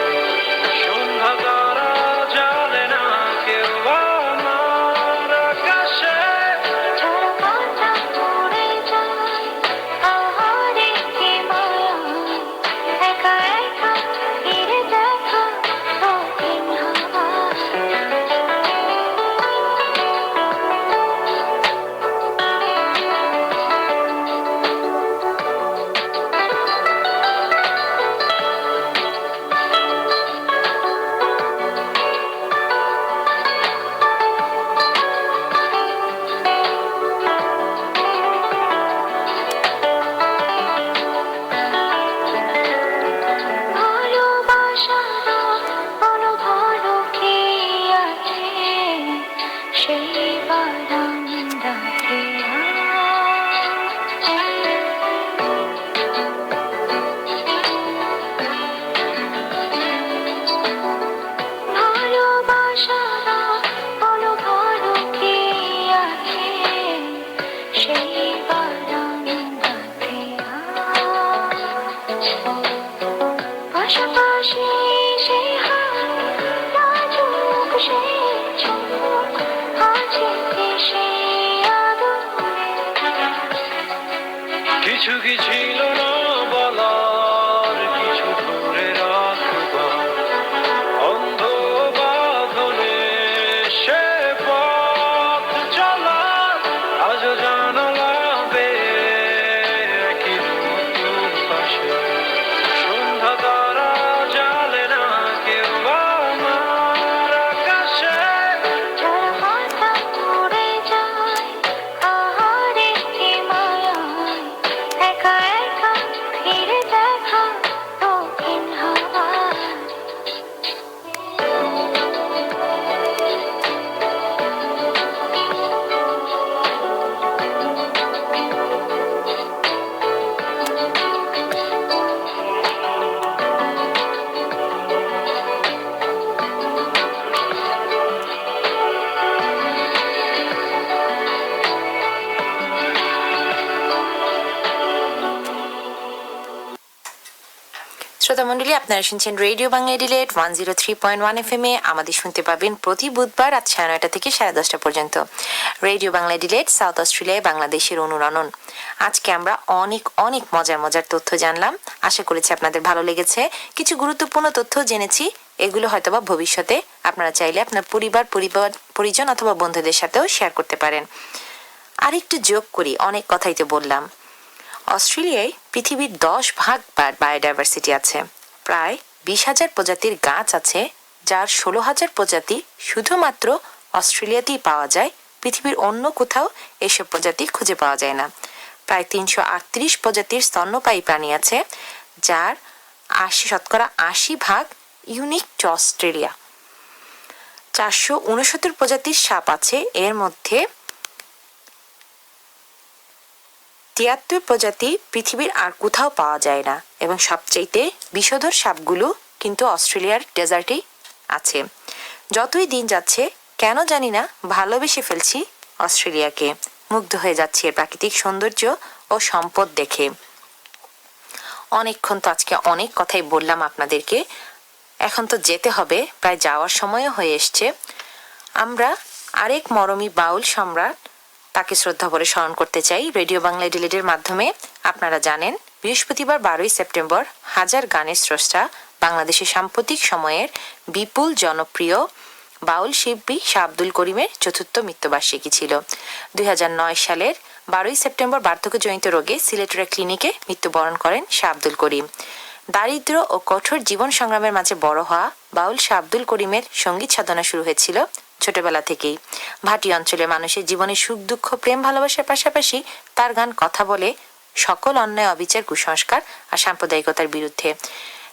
সন্ধ্যা তারা জালে না কেউ আমার আকাশে। কিছু কি ছিল না বলার, কিছু ধরে রাখবার অন্ধ বাঁধনে সে পথ চলা, আজ জানালা বেয়ে একই নতুন পাশে সন্ধ্যা তারা জালে না কেউ আমার আকাশে। শ্রোতা মণ্ডলী, আপনারা শুনছেন রেডিও বাংলা ডিলেট 103.1 FM এ। আমাদের শুনতে পাবেন প্রতি বুধবার রাত 9:30 থেকে 10:30 পর্যন্ত। রেডিও বাংলা ডিলেট সাউথ অস্ট্রেলিয়ায় বাংলাদেশের অনুরণন। আজকে আমরা অনেক অনেক মজার তথ্য জানলাম। আশা করছি আপনাদের ভালো লেগেছে। কিছু গুরুত্বপূর্ণ তথ্য জেনেছি, এগুলো হয়তোবা ভবিষ্যতে আপনারা চাইলে আপনার পরিজন অথবা বন্ধুদের সাথেও শেয়ার করতে পারেন। আর একটু যোগ করি, অনেক কথাই তো বললাম। অস্ট্রেলিয়ায় পৃথিবীর 10 ভাগ বায়োডাইভার্সিটি আছে, প্রায় 20,000 প্রজাতির গাছ আছে, যার 16,000 প্রজাতি শুধুমাত্র অস্ট্রেলিয়াতেই পাওয়া যায়। পৃথিবীর অন্য কোথাও এসব প্রজাতি খুঁজে পাওয়া যায় না। প্রায় 338 প্রজাতির স্তন্যপায়ী প্রাণী আছে, যার 80% ইউনিক টু অস্ট্রেলিয়া। 469 প্রজাতির সাপ আছে, এর মধ্যে 73 প্রজাতি পৃথিবীর আর কোথাও পাওয়া যায় না, এবং সবচাইতে বিষধর সাপগুলো কিন্তু অস্ট্রেলিয়ার ডেজার্টেই আছে। যতই দিন যাচ্ছে কেন জানি না ভালোবেসে ফেলছি অস্ট্রেলিয়াকে, মুগ্ধ হয়ে যাচ্ছে এর প্রাকৃতিক সৌন্দর্য ও সম্পদ দেখে। অনেকক্ষণ তো আজকে অনেক কথাই বললাম আপনাদেরকে, এখন তো যেতে হবে, প্রায় যাওয়ার সময়ও হয়ে এসছে। আমরা আরেক মরমী বাউল সম্রাট, তাকে শ্রদ্ধা ভরে স্মরণ করতে চাই রেডিও বাংলা ডিলেটের মাধ্যমে। আপনারা জানেন বৃহস্পতিবার 12ই সেপ্টেম্বর হাজার গানের স্রষ্টা, বাংলাদেশের সাম্প্রতিক সময়ের বিপুল জনপ্রিয় বাউল শিল্পী শাহ আব্দুল করিমের 4র্থ মৃত্যুবার্ষিকী ছিল। 2009 সালের 12ই সেপ্টেম্বর বার্ধক্যজনিত রোগে সিলেটের এক ক্লিনিকে মৃত্যুবরণ করেন শাহ আব্দুল করিম। দারিদ্র্য ও কঠোর জীবন সংগ্রামের মাঝে বড় হওয়া বাউল শাহ আব্দুল করিমের সঙ্গীত সাধনা শুরু হয়েছিল ছোটবেলা থেকেই। ভাটি অঞ্চলে মানুষের জীবনে সুখ দুঃখ প্রেম ভালোবাসার পাশাপাশি তার গান কথা বলে সকল অন্যায় অবিচার কুসংস্কার আর সাম্প্রদায়িকতার বিরুদ্ধে।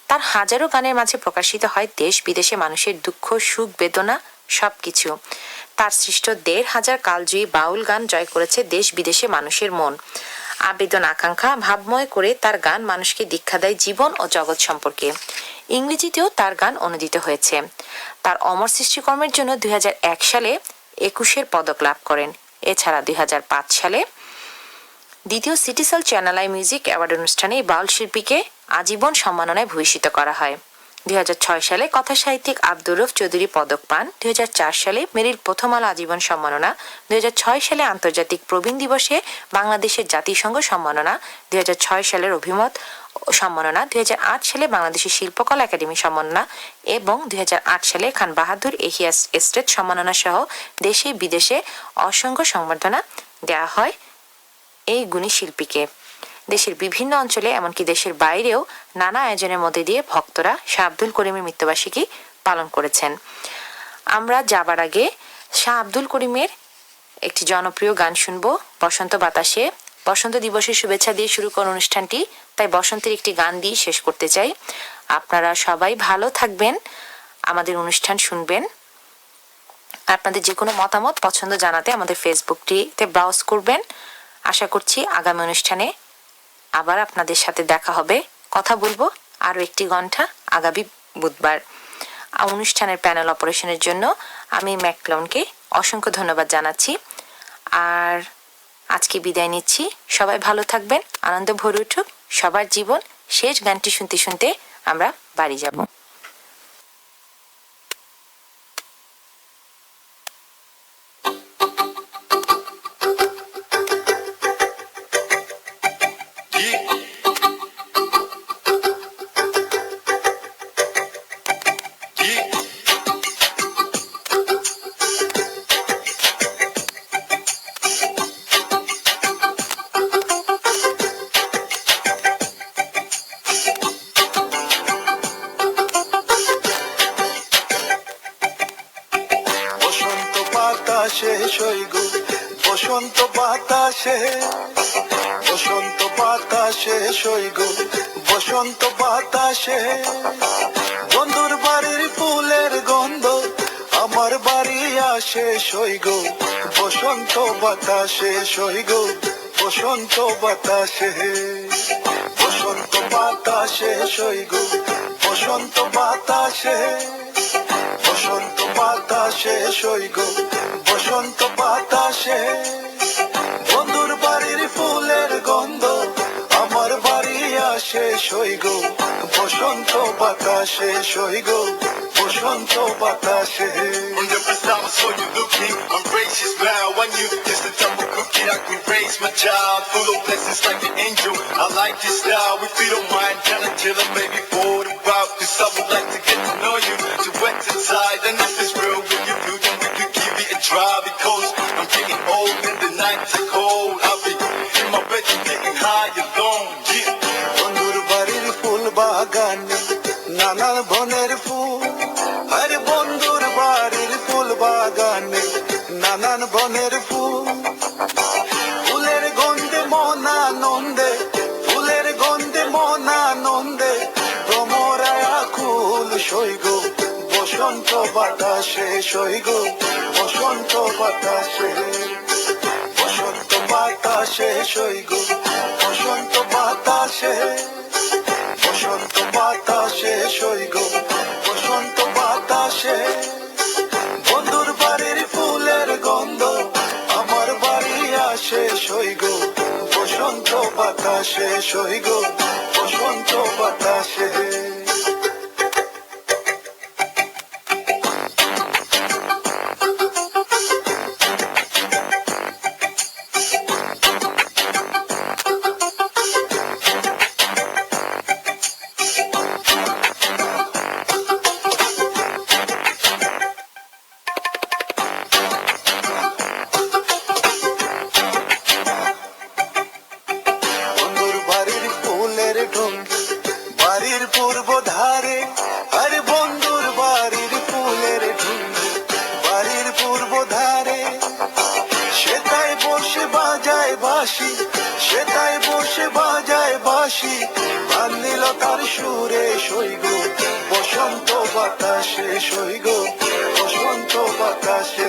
তার হাজারো গানের মাঝে প্রকাশিত হয় দেশ বিদেশে মানুষের দুঃখ সুখ বেদনা সবকিছু। তার সৃষ্ট 1,500 কালজয়ী বাউল গান জয় করেছে দেশ বিদেশে মানুষের মন। আবেদন আকাঙ্ক্ষা ভাবময় করে তার গান মানুষকে দীক্ষা দেয় জীবন ও জগৎ সম্পর্কে। ইংরেজিতেও তার গান অনুদিত হয়েছে। তার অমর সৃষ্টিকর্মের জন্য 2001 সালে 21 পদক লাভ করেন। এছাড়া 2005 সালে দ্বিতীয় Citycell channel I music award অনুষ্ঠানে এই বাউল শিল্পীকে আজীবন সম্মাননায় ভূষিত করা হয়। 2006 সালে কথা সাহিত্যিক আব্দুর রউফ চৌধুরী পদক পান। 2004 সালে মেরিল প্রথম আলো আজীবন সম্মাননা। 2006 সালে আন্তর্জাতিক প্রবীণ দিবসে বাংলাদেশের জাতিসংঘ সম্মাননা। 2006 সালের অভিমত সম্মাননা। 2008 সালে বাংলাদেশের শিল্পকলা একাডেমি সম্মাননা এবং 2008 সালে খান বাহাদুর এহিয়া এস্টেট সম্মাননা সহ দেশে বিদেশে অসংখ্য সংবর্ধনা দেওয়া হয় এই গুণী শিল্পীকে। দেশের বিভিন্ন অঞ্চলে এমনকি দেশের বাইরেও নানা আয়োজনের মধ্যে দিয়ে ভক্তরা শাহ আব্দুল করিমের মৃত্যুবার্ষিকী পালন করেছেন। আমরা যাবার আগে শাহ আব্দুল করিমের একটি জনপ্রিয় গান শুনবো, বসন্ত বাতাসে। বসন্ত দিবসের শুভেচ্ছা দিয়ে শুরু করার অনুষ্ঠানটি, তাই বসন্তের একটি গান দিয়ে শেষ করতে চাই। আপনারা সবাই ভালো থাকবেন, আমাদের অনুষ্ঠান শুনবেন। আপনাদের যে কোনো মতামত পছন্দ জানাতে আমাদের ফেসবুকটিতে ব্রাউজ করবেন। আশা করছি আগামী অনুষ্ঠানে আবার আপনাদের সাথে দেখা হবে, কথা বলবো আরো একটি ঘন্টা আগামী বুধবার। অনুষ্ঠানের প্যানেল অপারেশনের জন্য আমি ম্যাকলনকে অসংখ্য ধন্যবাদ জানাচ্ছি। আর আজকে বিদায় নিচ্ছি। সবাই ভালো থাকবেন, আনন্দ ভরে উঠুক সবার জীবন। শেষ গানটি শুনতে শুনতে আমরা বাড়ি যাব। শেষ হই গো বসন্ত বাতাসে, বসন্ত বাতাসে সই গো বসন্ত বাতাসে। বন্ধুর বাড়ির ফুলের গন্ধ আমার বাড়ি আসে সই গো বসন্ত বাতাসে সই গো বসন্ত বাতাসে। বসন্ত বাতাসে সই গো বসন্ত বাতাসে, বসন্ত বাতাসে সই গো বসন্ত বাতাসে। বন্ধুর বাড়ির ফুলের গন্ধ আমার বাড়ি আসে সই গো বসন্ত বাতাসে সই গো বসন্ত বাতাসে। Different styles for you looking, I'm gracious smile on you. Just a double cookie, I can raise my child. Full of blessings like an angel. I like your style, if you don't mind, kinda chillin', maybe forward about. Cause I would like to get to know you, to wet inside. And if it's real with you, then we could give it a try. Because I'm getting old and the nights are cold. I'll be in my bedroom getting high alone, yeah. বন্ধুর বাড়ির ফুল বাগানে নানান বনের ফুল আর বন্ধুর বাড়ির ফুল বাগানে নানান বনের ফুল ফুলের গন্ধে মন আনন্দে ফুলের গন্ধে মন আনন্দে ভ্রমরায় আকুল সইগ বসন্ত বাতাসে সইগ বসন্ত বাতাসে বসন্ত বাতাসে সইগ বসন্ত বাতাসে বসন্ত বাতাসে সইগ বসন্ত বাতাসে বন্ধুর বাড়ির ফুলের গন্ধ আমার বাড়ি আসে সইগ বসন্ত বাতাসে সইগ বসন্ত বাতাসে বন্ধুর বাড়ির ফুলের ঢঙ্গি বাড়ির পূর্ব ধারে আর বন্ধুর বাড়ির ফুলের ঢঙ্গি বাড়ির পূর্ব ধারে সেটাই বসে বাজায় বাঁশি সেটাই বসে বাজায় বাঁশি গান নিল তার সুরে সইগ বসন্ত বাতাসে সইগ বসন্ত বাতাসে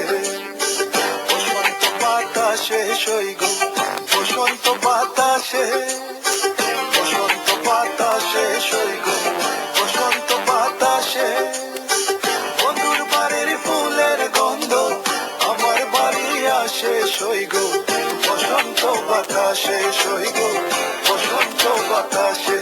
বসন্ত বাতাসে সইগ বসন্ত বাতাসে বসন্ত বাতাসে সইগ বসন্ত বাতাসে বন্ধুর বাড়ির ফুলের গন্ধ আমার বাড়ি আসে সইগ বসন্ত বাতাসে সইগ বসন্ত বাতাসে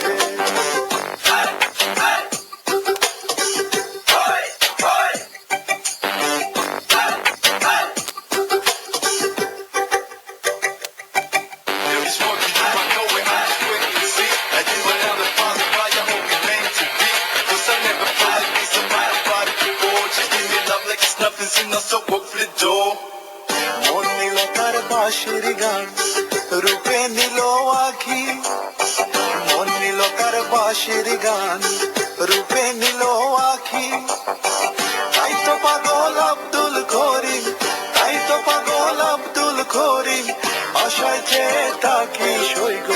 There is more to you, I know it, I'm just waiting to see. I do another father, why you always meant to be. Cause I never felt like this, I'm out about it before. Just give me love like it's nothing, seen us so walk for the door. মন নিল তার বাঁশির গান রূপে নিল আখি মন নিল তার বাঁশির গান রূপে নিল আখি তাই তো পাগল আব্দুল করিম তাই তো পাগল আব্দুল করিম আশায় চেয়ে তাকি সইগ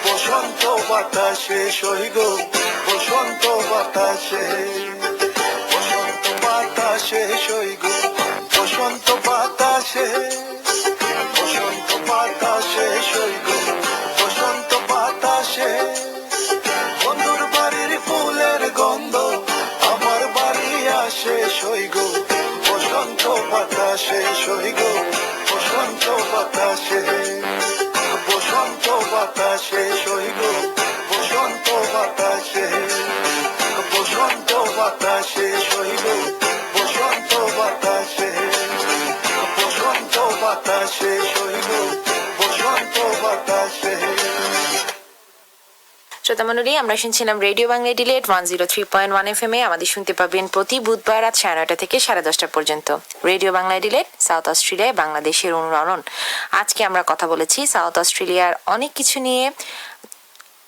বসন্ত বাতাসে সইগ বসন্ত বাতাসে বসন্ত বাতাসে সইগ বসন্ত বাতাসে বসন্ত বাতাসে সইগ বসন্ত বাতাসে বন্ধুর বাড়ির ফুলের গন্ধ আমার বাড়ি আসে সইগ বসন্ত বাতাসে সইগ বসন্ত বাতাসে বসন্ত বাতাসে সইগ বসন্ত বাতাসে বসন্ত বাতাসে সইগ বসন্ত বাতাসে বসন্ত বাতাসে সইগ বসন্ত বাতাসে শ্রোতামণ্ডলী, আমরা শুনছিলাম রেডিও বাংলা ডিলেট 103.1 FM এ। আমাদের শুনতে পাবেন প্রতি বুধবার রাত 9:30 থেকে 10:30 পর্যন্ত। রেডিও বাংলা ডিলেট সাউথ অস্ট্রেলিয়ায় বাংলাদেশের অনুরণন। আজকে আমরা কথা বলেছি সাউথ অস্ট্রেলিয়ার অনেক কিছু নিয়ে।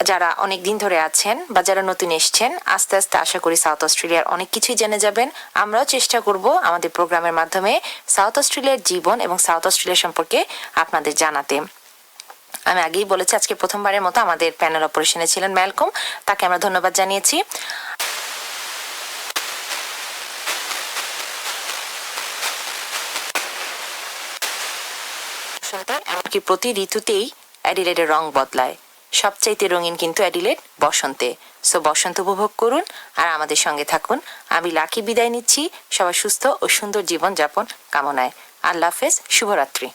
যারা অনেক দিন ধরে আছেন বা যারা নতুন এসছেন, আস্তে আস্তে আশা করি সাউথ অস্ট্রেলিয়ার অনেক কিছুই জেনে যাবেন। আমরাও চেষ্টা করব আমাদের প্রোগ্রামের মাধ্যমে সাউথ অস্ট্রেলিয়ার জীবন এবং সাউথ অস্ট্রেলিয়া সম্পর্কে আপনাদের জানাতে। আমি আগেই বলেছি, আজকে প্রথমবারের মতো আমাদের প্যানেল অপারেশনে ছিলেন ম্যালকম, তাকে আমরা ধন্যবাদ জানিয়েছি। এমনকি প্রতি ঋতুতেই অ্যাডিলেডের রং বদলায়। সবচাইতে রঙিন কিন্তু অ্যাডিলেড বসন্তে। সো বসন্ত উপভোগ করুন আর আমাদের সঙ্গে থাকুন। আমি লাকি বিদায় নিচ্ছি সবার সুস্থ ও সুন্দর জীবন যাপন কামনায়। আল্লাহ হাফেজ, শুভরাত্রি।